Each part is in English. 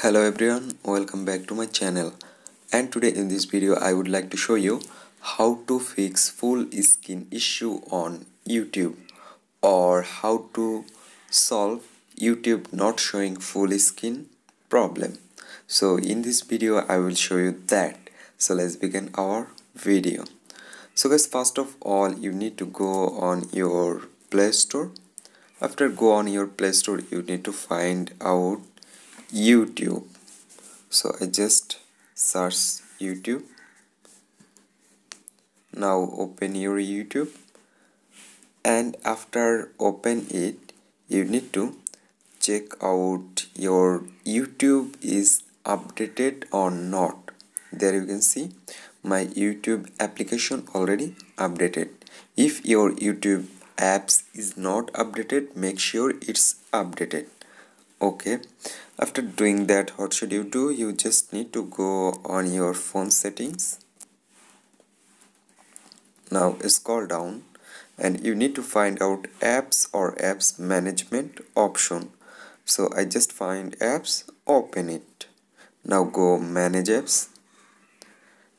Hello everyone, welcome back to my channel. And today in this video I would like to show you how to fix full skin issue on YouTube, or how to solve YouTube not showing full skin problem. So in this video I will show you that. So let's begin our video. So guys, first of all you need to go on your Play Store. After go on your Play Store, you need to find out YouTube. So I just search YouTube. Now open your YouTube, and after open it, you need to check out your YouTube is updated or not. There you can see my YouTube application already updated. If your YouTube apps is not updated, make sure it's updated. Okay, after doing that, what should you do? You just need to go on your phone settings. Now scroll down and you need to find out apps or apps management option. So I just find apps, open it. Now go manage apps.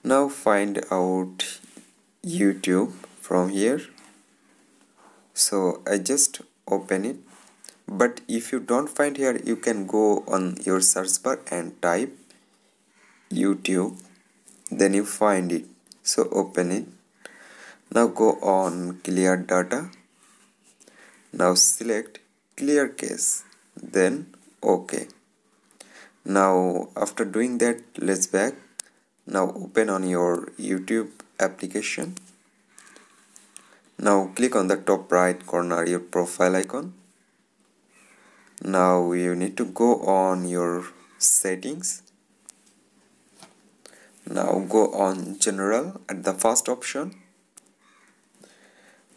Now find out YouTube from here. So I just open it. But if you don't find here, you can go on your search bar and type YouTube, then you find it. So open it. Now go on clear data. Now select clear cache, then OK. Now after doing that, let's back. Now open on your YouTube application. Now click on the top right corner your profile icon. Now you need to go on your settings. Now go on general at the first option.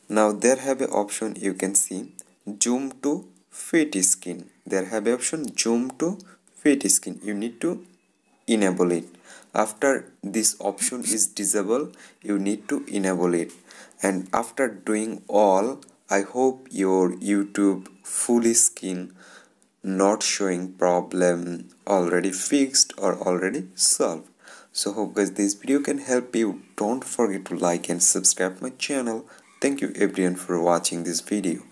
Now there have a option you can see zoom to fit skin. There have a option zoom to fit skin. You need to enable it. After this option is disabled, you need to enable it. And after doing all, I hope your YouTube full skin not showing problem already fixed or already solved. So hope guys this video can help you. Don't forget to like and subscribe my channel. Thank you everyone for watching this video.